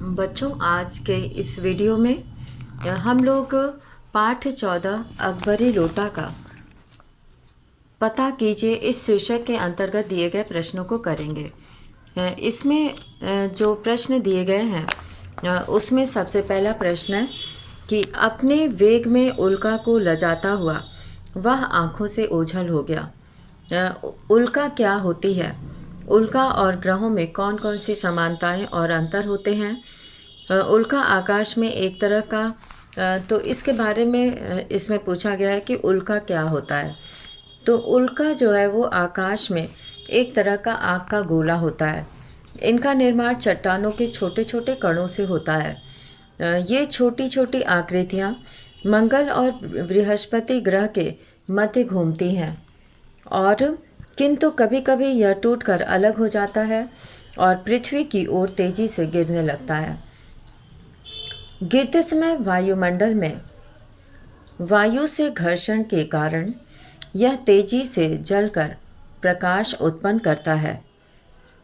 बच्चों, आज के इस वीडियो में हम लोग पाठ 14 अकबरी लोटा का पता कीजिए इस शीर्षक के अंतर्गत दिए गए प्रश्नों को करेंगे। इसमें जो प्रश्न दिए गए हैं उसमें सबसे पहला प्रश्न है कि अपने वेग में उल्का को लजाता हुआ वह आँखों से ओझल हो गया। उल्का क्या होती है? उल्का और ग्रहों में कौन कौन सी समानताएं और अंतर होते हैं? उल्का आकाश में एक तरह का तो इसके बारे में इसमें पूछा गया है कि उल्का क्या होता है। तो उल्का जो है वो आकाश में एक तरह का आग का गोला होता है। इनका निर्माण चट्टानों के छोटे छोटे कणों से होता है। ये छोटी छोटी आकृतियाँ मंगल और बृहस्पति ग्रह के मध्य घूमती हैं और किंतु कभी कभी यह टूटकर अलग हो जाता है और पृथ्वी की ओर तेजी से गिरने लगता है। गिरते समय वायुमंडल में वायु से घर्षण के कारण यह तेजी से जलकर प्रकाश उत्पन्न करता है।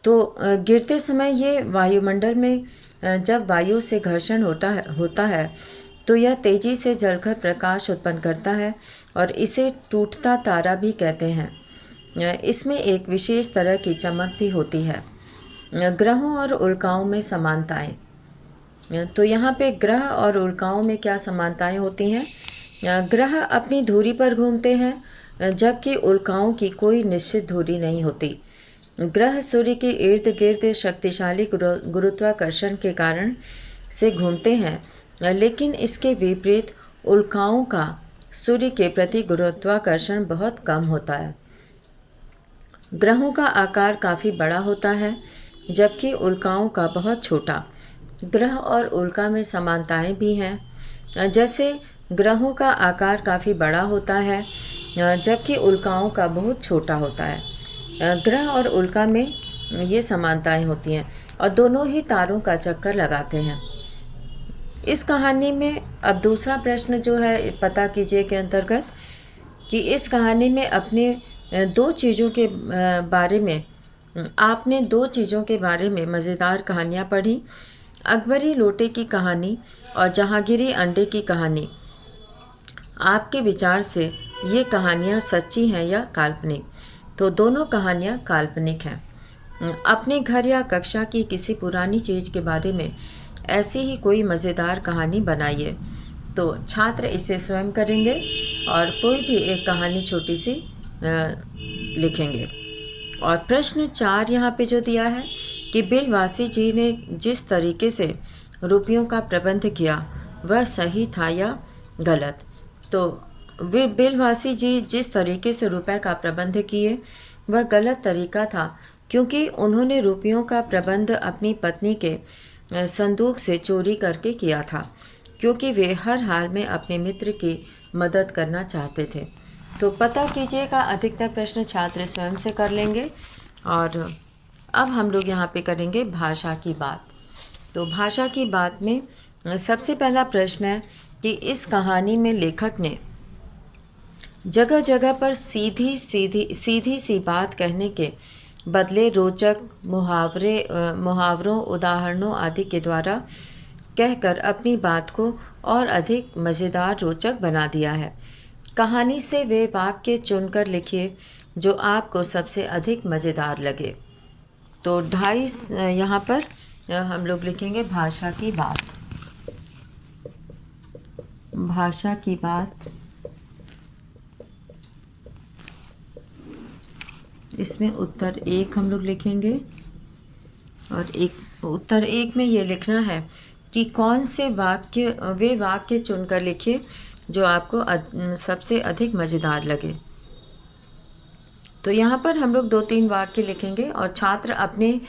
तो गिरते समय ये वायुमंडल में जब वायु से घर्षण होता है तो यह तेजी से जलकर प्रकाश उत्पन्न करता है और इसे टूटता तारा भी कहते हैं। इसमें एक विशेष तरह की चमक भी होती है। ग्रहों और उल्काओं में समानताएं। तो यहाँ पे ग्रह और उल्काओं में क्या समानताएं होती हैं? ग्रह अपनी धुरी पर घूमते हैं जबकि उल्काओं की कोई निश्चित धुरी नहीं होती। ग्रह सूर्य के इर्द गिर्द शक्तिशाली गुरुत्वाकर्षण के कारण से घूमते हैं, लेकिन इसके विपरीत उल्काओं का सूर्य के प्रति गुरुत्वाकर्षण बहुत कम होता है। ग्रहों का आकार काफ़ी बड़ा होता है जबकि उल्काओं का बहुत छोटा। ग्रह और उल्का में समानताएं भी हैं, जैसे ग्रहों का आकार काफ़ी बड़ा होता है जबकि उल्काओं का बहुत छोटा होता है। ग्रह और उल्का में ये समानताएं होती हैं और दोनों ही तारों का चक्कर लगाते हैं। इस कहानी में अब दूसरा प्रश्न जो है पता कीजिए के अंतर्गत कि इस कहानी में अपने दो चीज़ों के बारे में आपने दो चीज़ों के बारे में मज़ेदार कहानियाँ पढ़ी, अकबरी लोटे की कहानी और जहांगीरी अंडे की कहानी। आपके विचार से ये कहानियाँ सच्ची हैं या काल्पनिक? तो दोनों कहानियाँ काल्पनिक हैं। अपने घर या कक्षा की किसी पुरानी चीज़ के बारे में ऐसी ही कोई मज़ेदार कहानी बनाइए। तो छात्र इसे स्वयं करेंगे और कोई भी एक कहानी छोटी सी लिखेंगे। और प्रश्न 4 यहाँ पे जो दिया है कि बिलवासी जी ने जिस तरीके से रुपयों का प्रबंध किया वह सही था या गलत? तो वे बिलवासी जी जिस तरीके से रुपए का प्रबंध किए वह गलत तरीका था, क्योंकि उन्होंने रुपयों का प्रबंध अपनी पत्नी के संदूक से चोरी करके किया था, क्योंकि वे हर हाल में अपने मित्र की मदद करना चाहते थे। तो पता कीजिएगा अधिकतर प्रश्न छात्र स्वयं से कर लेंगे। और अब हम लोग यहाँ पे करेंगे भाषा की बात। तो भाषा की बात में सबसे पहला प्रश्न है कि इस कहानी में लेखक ने जगह जगह पर सीधी सी बात कहने के बदले रोचक मुहावरों, उदाहरणों आदि के द्वारा कहकर अपनी बात को और अधिक मज़ेदार, रोचक बना दिया है। कहानी से वे वाक्य चुनकर लिखिए जो आपको सबसे अधिक मज़ेदार लगे। तो 2.5 यहाँ पर हम लोग लिखेंगे भाषा की बात। भाषा की बात, इसमें उत्तर 1 हम लोग लिखेंगे और उत्तर 1 में ये लिखना है कि कौन से वे वाक्य चुनकर लिखिए जो आपको सबसे अधिक मज़ेदार लगे। तो यहाँ पर हम लोग 2-3 वाक्य लिखेंगे और छात्र अपने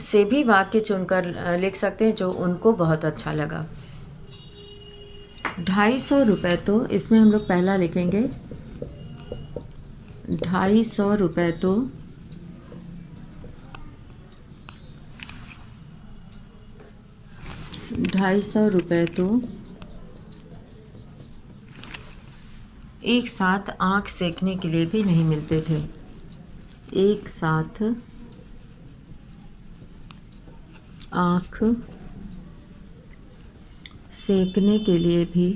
से भी वाक्य चुनकर लिख सकते हैं जो उनको बहुत अच्छा लगा। 250 रुपये, तो इसमें हम लोग पहला लिखेंगे 250 रुपये तो 250 रुपये तो एक साथ आँख सेकने के लिए भी नहीं मिलते थे। एक साथ आँख सेकने के लिए भी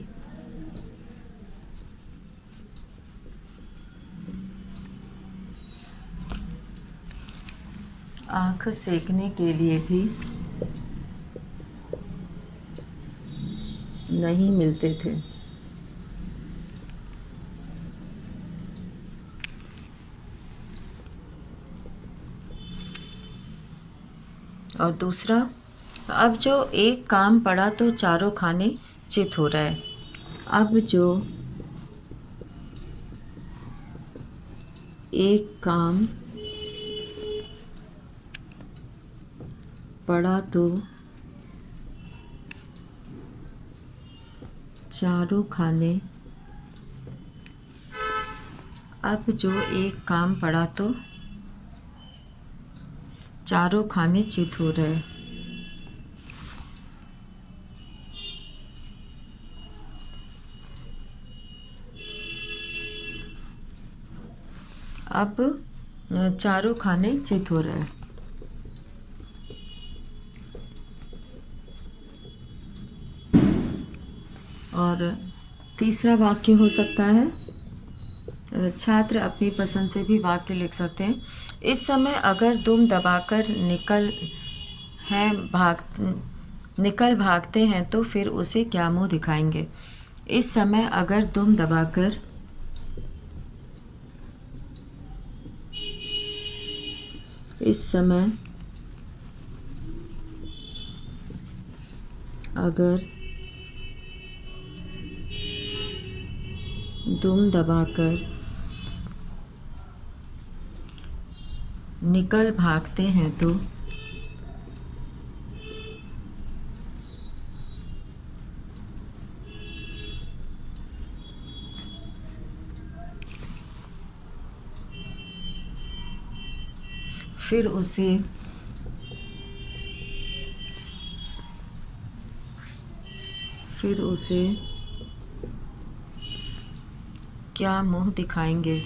आँख सेकने के लिए भी नहीं मिलते थे। और दूसरा, अब जो एक काम पड़ा तो चारों खाने चित हो रहा है। अब जो एक काम पड़ा तो चारों खाने, अब जो एक काम पड़ा तो चारों खाने चित हो रहे। अब चारों खाने चित हो रहे। और तीसरा वाक्य हो सकता है, छात्र अपनी पसंद से भी वाक्य लिख सकते हैं। इस समय अगर दुम दबाकर निकल भागते हैं तो फिर उसे क्या मुंह दिखाएंगे। इस समय अगर दुम दबाकर इस समय अगर दुम दबाकर निकल भागते हैं तो फिर उसे क्या मुंह दिखाएंगे।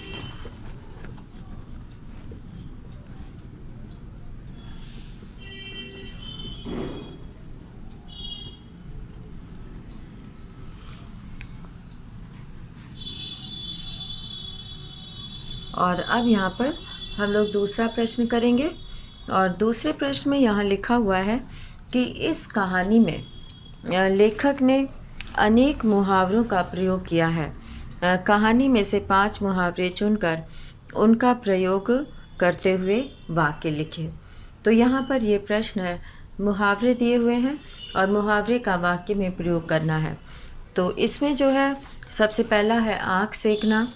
और अब यहाँ पर हम लोग दूसरा प्रश्न करेंगे। और दूसरे प्रश्न में यहाँ लिखा हुआ है कि इस कहानी में लेखक ने अनेक मुहावरों का प्रयोग किया है। कहानी में से 5 मुहावरे चुनकर उनका प्रयोग करते हुए वाक्य लिखे। तो यहाँ पर ये प्रश्न है, मुहावरे दिए हुए हैं और मुहावरे का वाक्य में प्रयोग करना है। तो इसमें जो है सबसे पहला है आँख सेकना,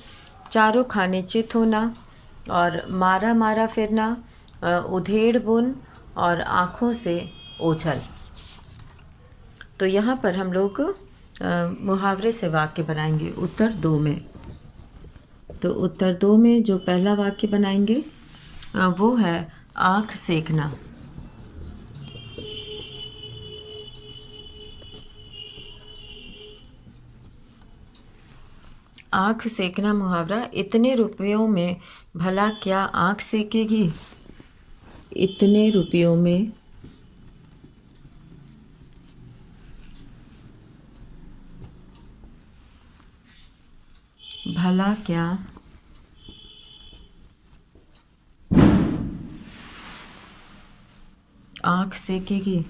चारों खाने चित होना, और मारा मारा फिरना, उधेड़ बुन और आँखों से ओझल। तो यहाँ पर हम लोग मुहावरे से वाक्य बनाएंगे उत्तर 2 में। तो उत्तर 2 में जो पहला वाक्य बनाएंगे वो है आँख सेकना। आँख सेकना मुहावरा, इतने रुपयों में भला क्या आँख सेकेगी। इतने रुपयों में भला क्या आँख सेकेगी।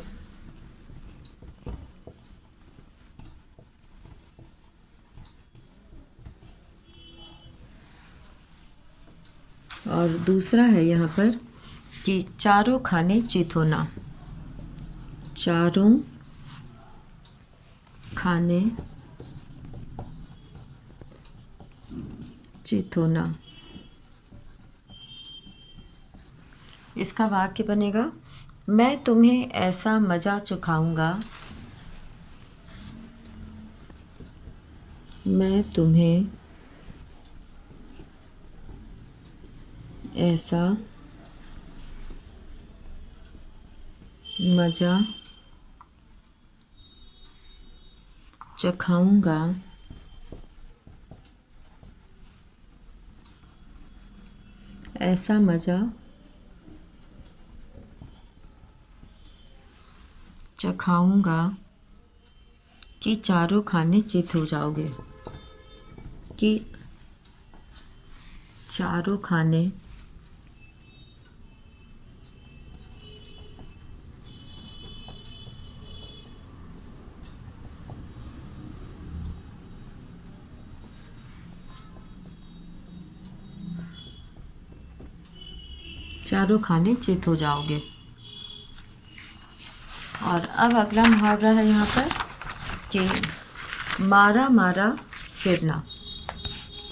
और दूसरा है यहाँ पर कि चारों खाने चित होना। चारों खाने चित होना। इसका वाक्य बनेगा, मैं तुम्हें ऐसा मज़ा चखाऊंगा, मैं तुम्हें ऐसा मज़ा चखाऊंगा, ऐसा मज़ा चखाऊंगा कि चारों खाने चित हो जाओगे। कि चारों खाने चारों खाने चित हो जाओगे। और अब अगला मुहावरा है यहाँ पर कि मारा मारा फिरना।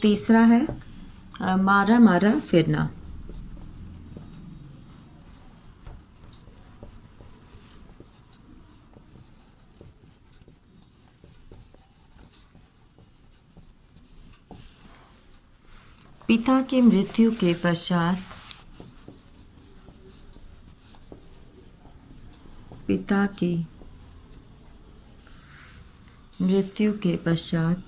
तीसरा है मारा मारा फिरना। पिता की मृत्यु के पश्चात पिता की मृत्यु के पश्चात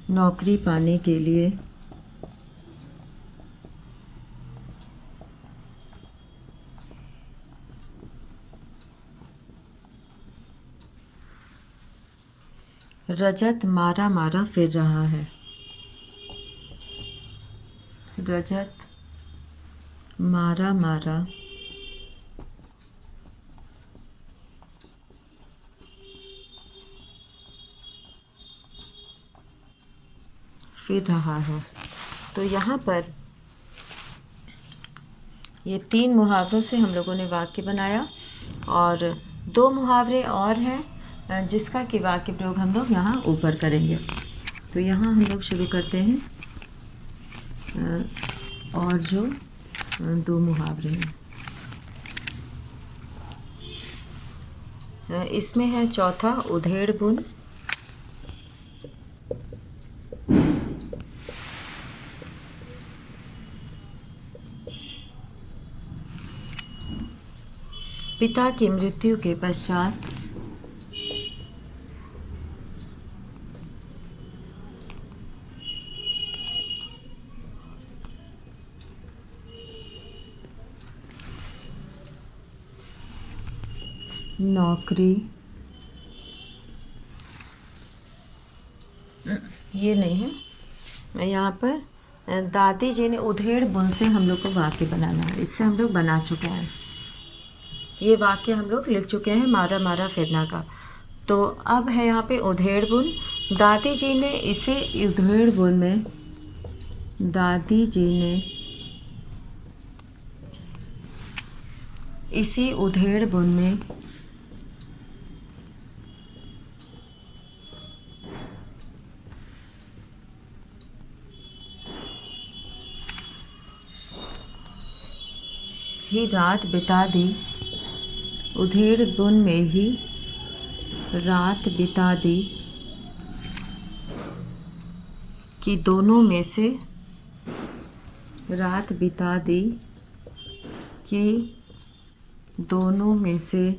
नौकरी पाने के लिए रजत मारा मारा फिर रहा है। रजत मारा मारा फिर रहा है। तो यहाँ पर ये 3 मुहावरों से हम लोगों ने वाक्य बनाया और 2 मुहावरे और हैं जिसका कि वाक्य प्रयोग हम लोग यहाँ ऊपर करेंगे। तो यहाँ हम लोग शुरू करते हैं और जो 2 मुहावरे हैं इसमें है चौथा उधेड़ बुन। पिता की मृत्यु के पश्चात नौकरी, ये नहीं है यहाँ पर। दादी जी ने उधेड़ बुन से हम लोग को वाक्य बनाना है। इससे हम लोग बना चुके हैं, ये वाक्य हम लोग लिख चुके हैं मारा मारा फिरना का। तो अब है यहाँ पे उधेड़ बुन। दादी जी ने इसे उधेड़ बुन में दादी जी ने इसी उधेड़ बुन में ही रात बिता दी। उधेड़ बुन में ही रात बिता दी कि दोनों में से रात बिता दी कि दोनों में से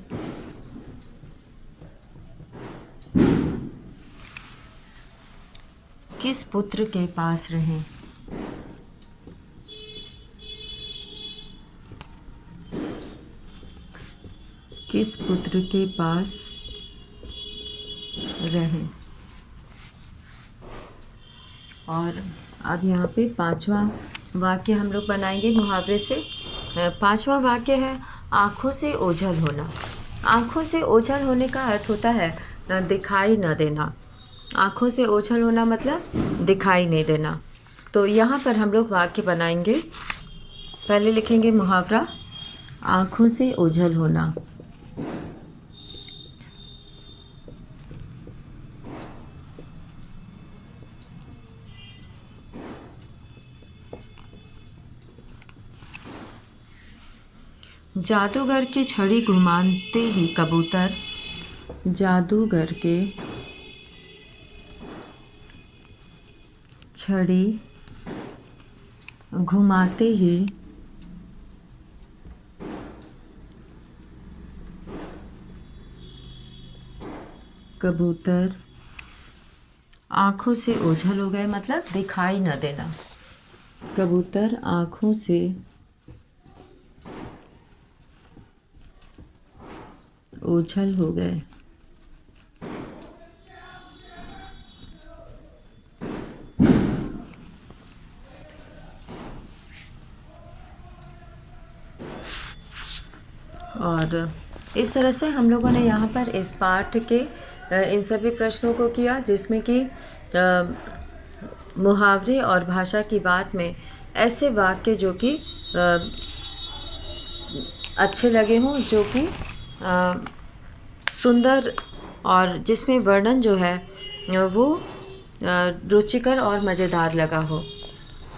किस पुत्र के पास रहें। किस पुत्र के पास रहें। और अब यहाँ पे 5वां वाक्य हम लोग बनाएंगे मुहावरे से। 5वां वाक्य है आँखों से ओझल होना। आँखों से ओझल होने का अर्थ होता है दिखाई न देना। आँखों से ओझल होना मतलब दिखाई नहीं देना। तो यहाँ पर हम लोग वाक्य बनाएंगे। पहले लिखेंगे मुहावरा आँखों से ओझल होना। जादूगर की छड़ी घुमाते ही कबूतर, जादूगर के छड़ी घुमाते ही कबूतर आँखों से ओझल हो गए, मतलब दिखाई न देना। कबूतर आँखों से ओझल हो गए। और इस तरह से हम लोगों ने यहाँ पर इस पाठ के इन सभी प्रश्नों को किया, जिसमें कि मुहावरे और भाषा की बात में ऐसे वाक्य जो कि अच्छे लगे हों, जो कि सुंदर और जिसमें वर्णन जो है वो रुचिकर और मज़ेदार लगा हो।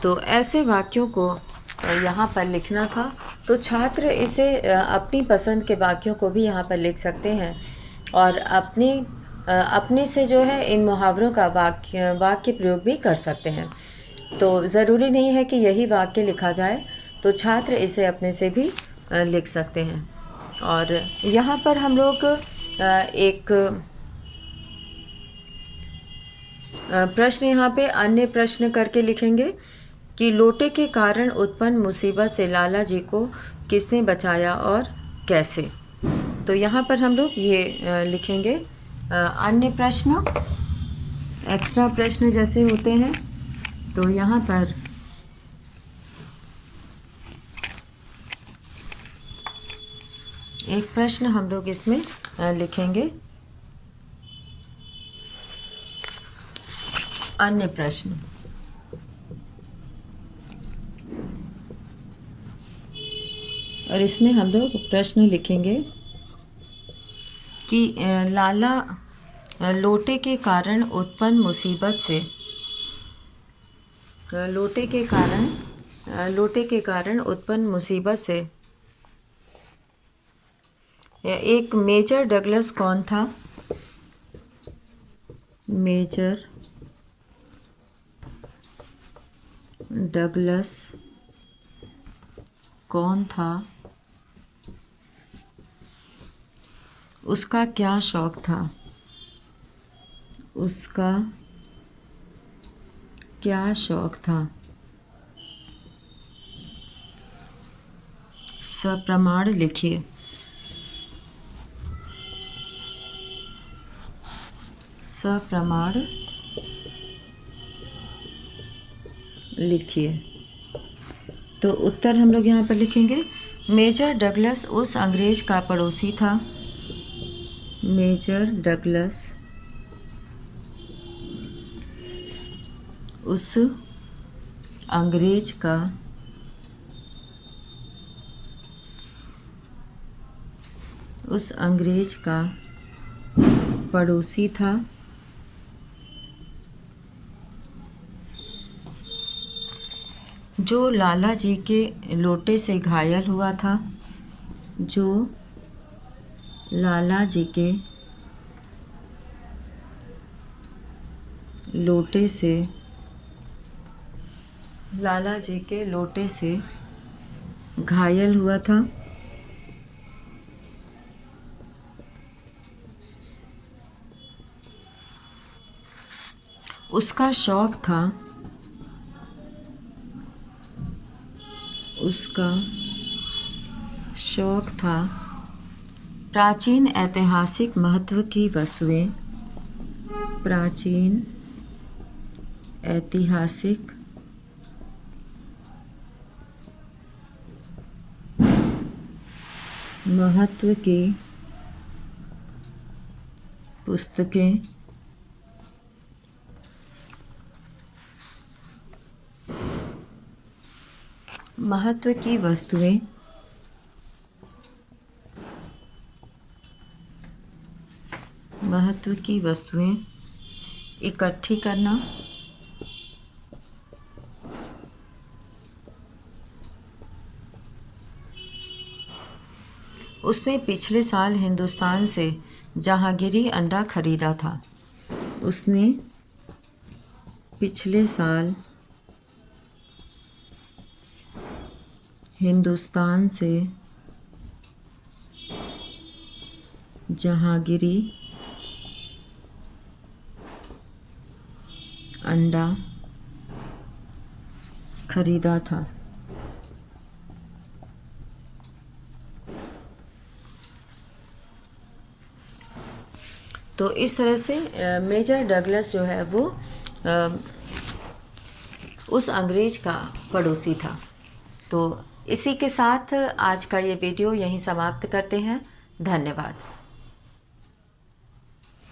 तो ऐसे वाक्यों को यहाँ पर लिखना था। तो छात्र इसे अपनी पसंद के वाक्यों को भी यहाँ पर लिख सकते हैं और अपने से जो है इन मुहावरों का वाक्य प्रयोग भी कर सकते हैं। तो ज़रूरी नहीं है कि यही वाक्य लिखा जाए, तो छात्र इसे अपने से भी लिख सकते हैं। और यहाँ पर हम लोग एक प्रश्न यहाँ पे अन्य प्रश्न करके लिखेंगे कि लोटे के कारण उत्पन्न मुसीबत से लाला जी को किसने बचाया और कैसे। तो यहाँ पर हम लोग ये लिखेंगे अन्य प्रश्न, एक्स्ट्रा प्रश्न जैसे होते हैं। तो यहाँ पर एक प्रश्न हम लोग इसमें लिखेंगे अन्य प्रश्न। और इसमें हम लोग प्रश्न लिखेंगे कि लाला लोटे के कारण उत्पन्न मुसीबत से लोटे के कारण उत्पन्न मुसीबत से एक मेजर डगलस कौन था? मेजर डगलस कौन था? उसका क्या शौक था? उसका क्या शौक था? सप्रमाण लिखिए। सप्रमाण लिखिए। तो उत्तर हम लोग यहाँ पर लिखेंगे मेजर डगलस उस अंग्रेज का पड़ोसी था। मेजर डगलस उस अंग्रेज का पड़ोसी था। जो लाला जी के लोटे से घायल हुआ था। जो लाला जी के लोटे से घायल हुआ था। उसका शौक था प्राचीन ऐतिहासिक महत्व की वस्तुएं। प्राचीन ऐतिहासिक महत्व की पुस्तकें। महत्व की वस्तुएं इकट्ठी करना। उसने पिछले साल हिंदुस्तान से जहांगीरी अंडा खरीदा था। उसने पिछले साल हिंदुस्तान से जहांगीरी अंडा खरीदा था। तो इस तरह से मेजर डगलस जो है वो उस अंग्रेज का पड़ोसी था। तो इसी के साथ आज का ये वीडियो यहीं समाप्त करते हैं। धन्यवाद।